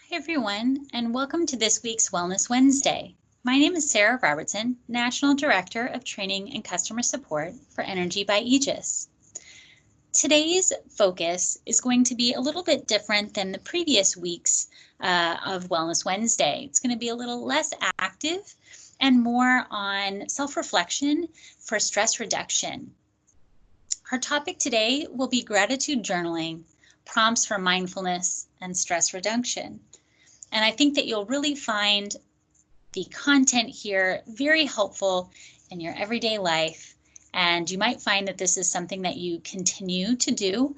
Hi everyone, and welcome to this week's Wellness Wednesday. My name is Sarah Robertson, National Director of Training and Customer Support for Energy by Aegis. Today's focus is going to be a little bit different than the previous weeks of Wellness Wednesday. It's going to be a little less active and more on self-reflection for stress reduction. Our topic today will be gratitude journaling, prompts for mindfulness and stress reduction. And I think that you'll really find the content here very helpful in your everyday life. And you might find that this is something that you continue to do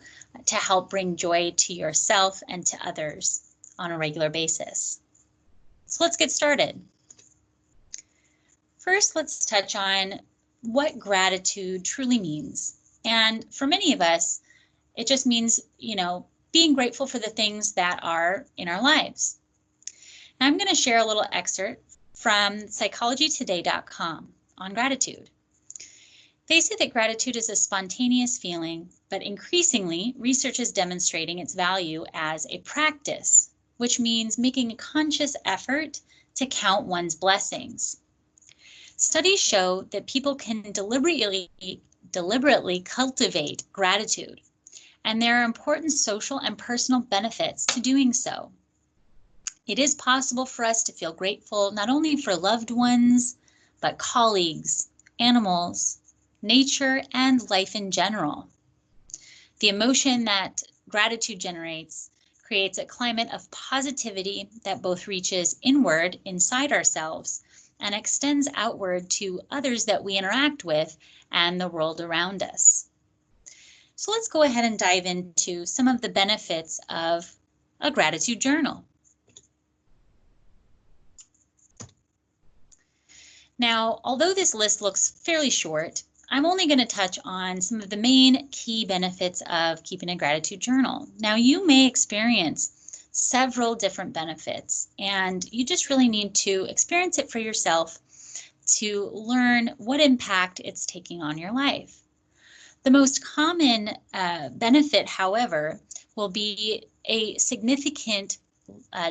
to help bring joy to yourself and to others on a regular basis. So let's get started. First, let's touch on what gratitude truly means. And for many of us, it just means, being grateful for the things that are in our lives. Now, I'm going to share a little excerpt from psychologytoday.com on gratitude. They say that gratitude is a spontaneous feeling, but increasingly, research is demonstrating its value as a practice, which means making a conscious effort to count one's blessings. Studies show that people can deliberately cultivate gratitude, and there are important social and personal benefits to doing so. It is possible for us to feel grateful not only for loved ones, but colleagues, animals, nature, and life in general. The emotion that gratitude generates creates a climate of positivity that both reaches inward inside ourselves and extends outward to others that we interact with and the world around us. So let's go ahead and dive into some of the benefits of a gratitude journal. Now, although this list looks fairly short, I'm only going to touch on some of the main key benefits of keeping a gratitude journal. Now, you may experience several different benefits, and you just really need to experience it for yourself to learn what impact it's taking on your life. The most common benefit, however, will be a significant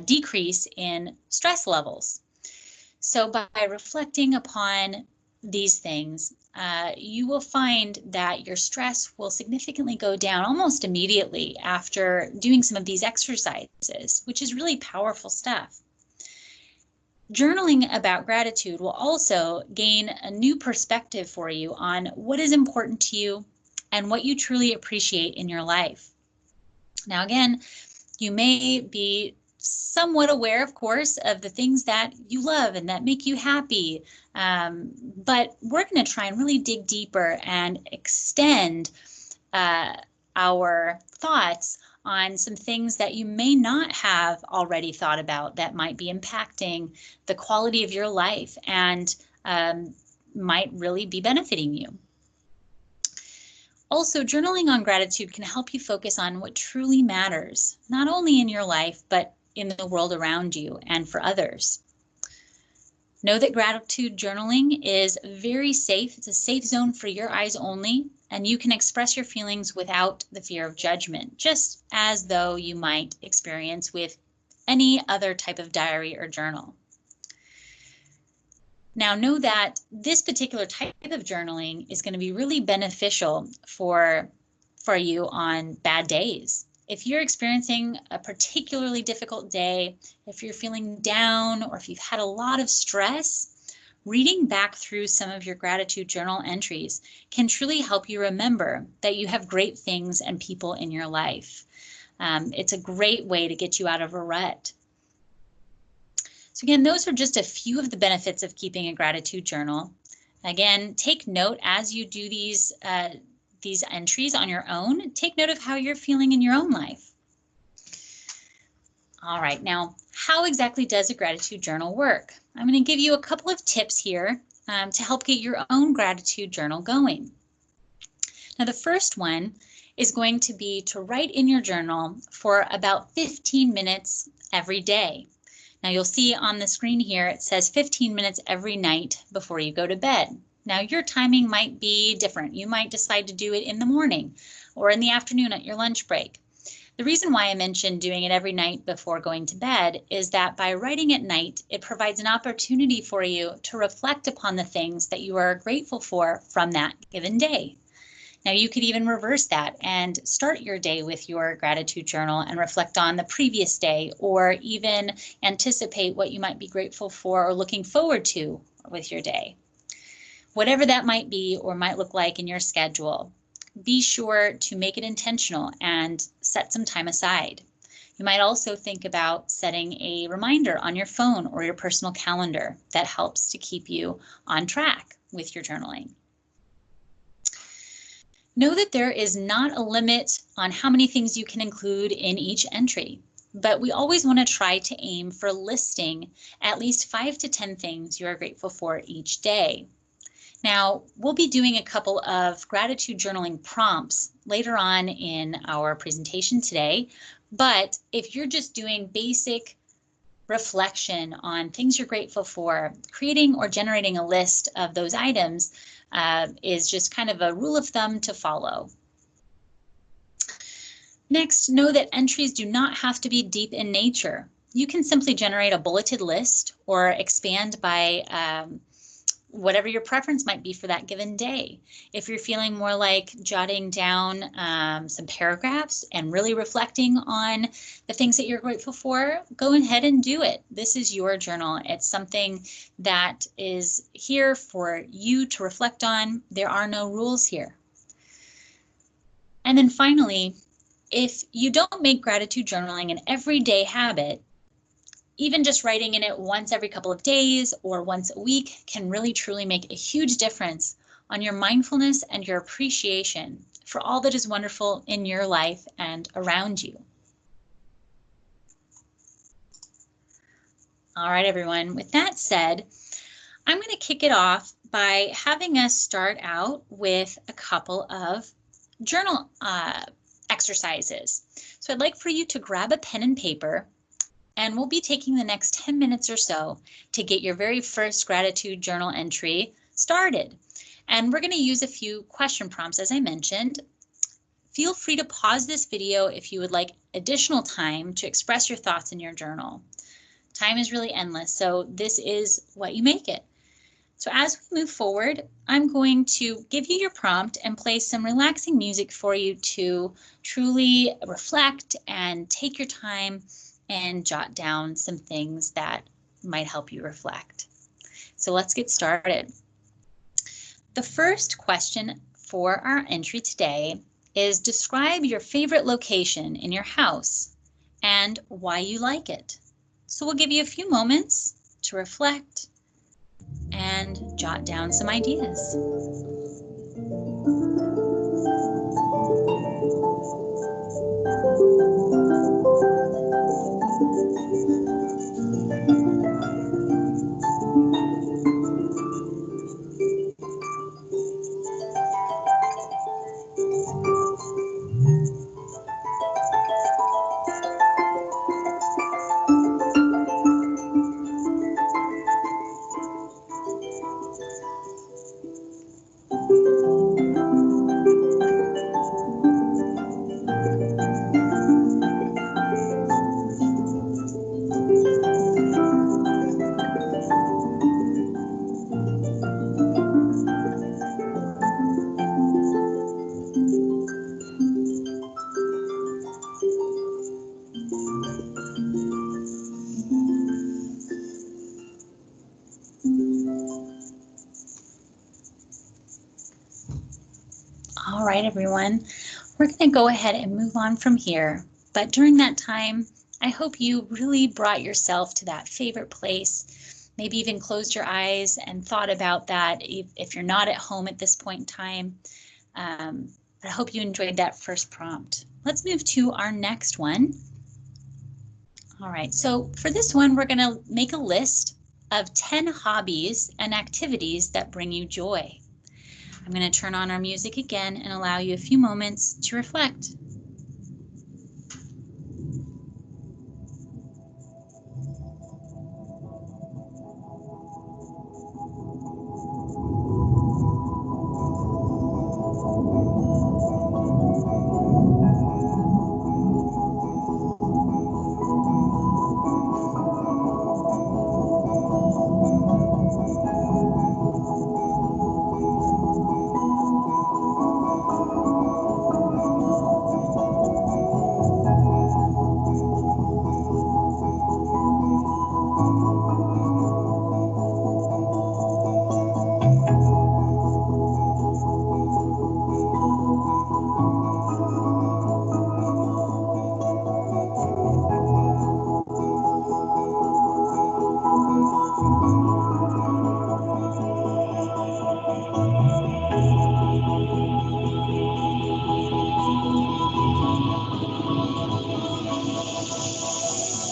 decrease in stress levels. So by reflecting upon these things, you will find that your stress will significantly go down almost immediately after doing some of these exercises, which is really powerful stuff. Journaling about gratitude will also gain a new perspective for you on what is important to you and what you truly appreciate in your life. Now, again, you may be somewhat aware, of course, of the things that you love and that make you happy, but we're going to try and really dig deeper and extend our thoughts on some things that you may not have already thought about that might be impacting the quality of your life and might really be benefiting you. Also, journaling on gratitude can help you focus on what truly matters, not only in your life, but in the world around you and for others. Know that gratitude journaling is very safe. It's a safe zone for your eyes only, and you can express your feelings without the fear of judgment, just as though you might experience with any other type of diary or journal. Now, know that this particular type of journaling is going to be really beneficial for you on bad days. If you're experiencing a particularly difficult day, if you're feeling down, or if you've had a lot of stress, reading back through some of your gratitude journal entries can truly help you remember that you have great things and people in your life. It's a great way to get you out of a rut. So again, those are just a few of the benefits of keeping a gratitude journal. Again, take note as you do these entries on your own. Take note of how you're feeling in your own life. All right, now, how exactly does a gratitude journal work? I'm going to give you a couple of tips here to help get your own gratitude journal going. Now, the first one is going to be to write in your journal for about 15 minutes every day. Now you'll see on the screen here, it says 15 minutes every night before you go to bed. Now your timing might be different. You might decide to do it in the morning or in the afternoon at your lunch break. The reason why I mentioned doing it every night before going to bed is that by writing at night, it provides an opportunity for you to reflect upon the things that you are grateful for from that given day. Now you could even reverse that and start your day with your gratitude journal and reflect on the previous day, or even anticipate what you might be grateful for or looking forward to with your day. Whatever that might be or might look like in your schedule, be sure to make it intentional and set some time aside. You might also think about setting a reminder on your phone or your personal calendar that helps to keep you on track with your journaling. Know that there is not a limit on how many things you can include in each entry, but we always want to try to aim for listing at least 5 to 10 things you are grateful for each day. Now, we'll be doing a couple of gratitude journaling prompts later on in our presentation today, but if you're just doing basic reflection on things you're grateful for, creating or generating a list of those items is just kind of a rule of thumb to follow. Next, know that entries do not have to be deep in nature. You can simply generate a bulleted list or expand by whatever your preference might be for that given day. If you're feeling more like jotting down some paragraphs and really reflecting on the things that you're grateful for, go ahead and do it. This is your journal. It's something that is here for you to reflect on. There are no rules here. And then finally, if you don't make gratitude journaling an everyday habit, even just writing in it once every couple of days or once a week can really truly make a huge difference on your mindfulness and your appreciation for all that is wonderful in your life and around you. All right, everyone, with that said, I'm going to kick it off by having us start out with a couple of journal exercises. So I'd like for you to grab a pen and paper, and we'll be taking the next 10 minutes or so to get your very first gratitude journal entry started. And we're going to use a few question prompts, as I mentioned. Feel free to pause this video if you would like additional time to express your thoughts in your journal. Time is really endless, so this is what you make it. So as we move forward, I'm going to give you your prompt and play some relaxing music for you to truly reflect and take your time and jot down some things that might help you reflect. So let's get started. The first question for our entry today is describe your favorite location in your house and why you like it. So we'll give you a few moments to reflect and jot down some ideas. All right, everyone, we're going to go ahead and move on from here. But during that time, I hope you really brought yourself to that favorite place, maybe even closed your eyes and thought about that if you're not at home at this point in time. I hope you enjoyed that first prompt. Let's move to our next one. All right, so for this one, we're going to make a list of 10 hobbies and activities that bring you joy. I'm going to turn on our music again and allow you a few moments to reflect.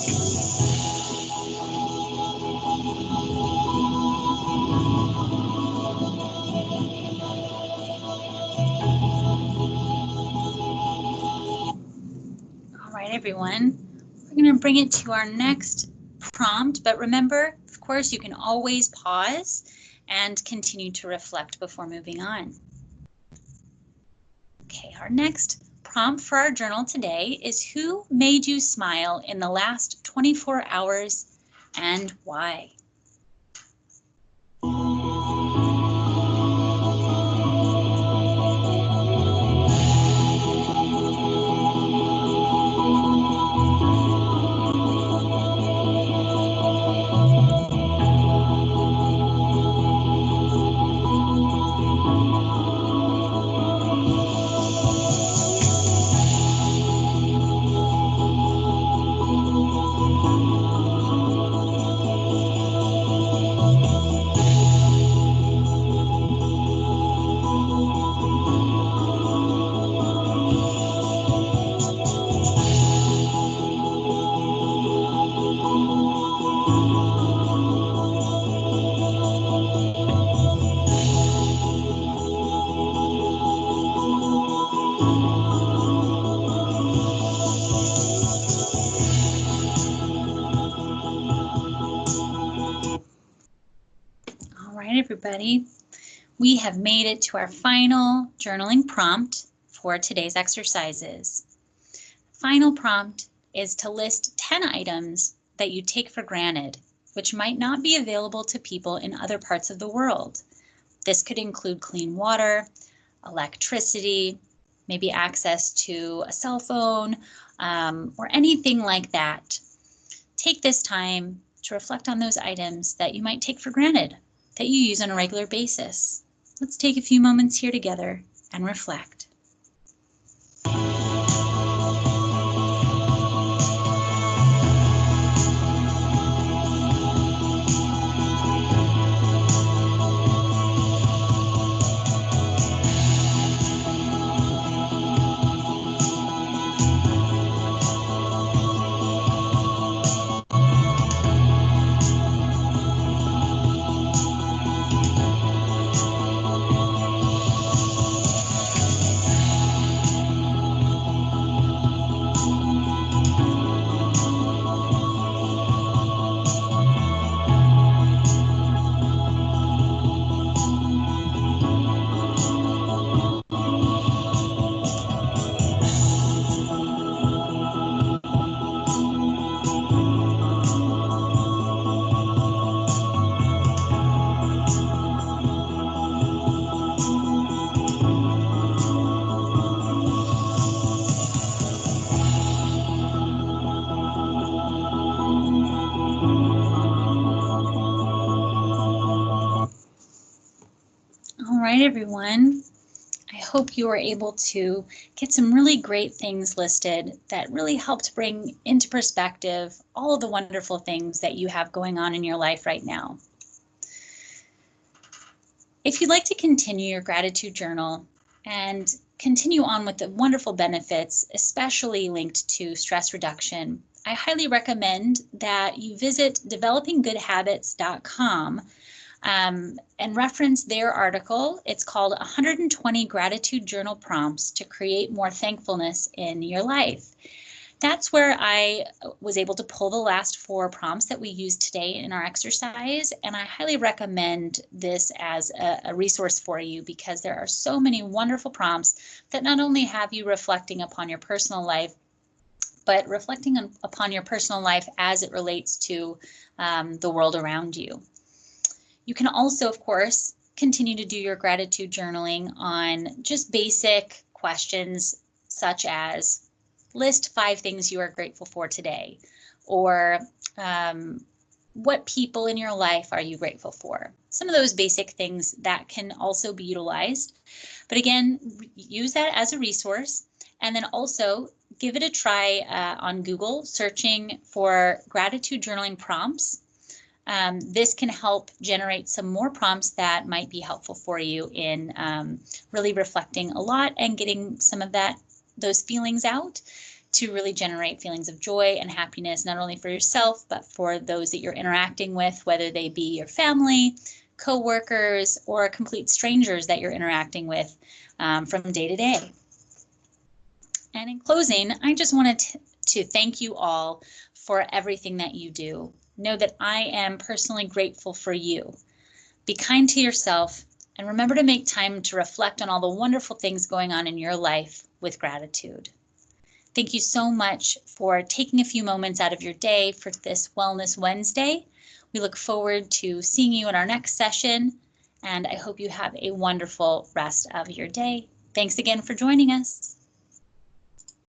All right, everyone. We're going to bring it to our next prompt, but remember, of course, you can always pause and continue to reflect before moving on. Okay, our next prompt for our journal today is, who made you smile in the last 24 hours and why? All right, everybody. We have made it to our final journaling prompt for today's exercises. Final prompt is to list 10 items that you take for granted, which might not be available to people in other parts of the world. This could include clean water, electricity, maybe access to a cell phone, or anything like that. Take this time to reflect on those items that you might take for granted, that you use on a regular basis. Let's take a few moments here together and reflect. All right, everyone. I hope you were able to get some really great things listed that really helped bring into perspective all of the wonderful things that you have going on in your life right now. If you'd like to continue your gratitude journal and continue on with the wonderful benefits, especially linked to stress reduction, I highly recommend that you visit developinggoodhabits.com and reference their article. It's called 120 Gratitude Journal Prompts to Create More Thankfulness in Your Life. That's where I was able to pull the last 4 prompts that we used today in our exercise, and I highly recommend this as a resource for you because there are so many wonderful prompts that not only have you reflecting upon your personal life, but reflecting upon your personal life as it relates to the world around you. You can also, of course, continue to do your gratitude journaling on just basic questions such as list 5 things you are grateful for today, or what people in your life are you grateful for? Some of those basic things that can also be utilized. But again, use that as a resource, and then also give it a try on Google, searching for gratitude journaling prompts. This can help generate some more prompts that might be helpful for you in really reflecting a lot and getting some of those feelings out. to really generate feelings of joy and happiness, not only for yourself, but for those that you're interacting with, whether they be your family, co-workers, or complete strangers that you're interacting with from day to day. And in closing, I just wanted to thank you all for everything that you do. Know that I am personally grateful for you. Be kind to yourself and remember to make time to reflect on all the wonderful things going on in your life with gratitude. Thank you so much for taking a few moments out of your day for this Wellness Wednesday. We look forward to seeing you in our next session, and I hope you have a wonderful rest of your day. Thanks again for joining us.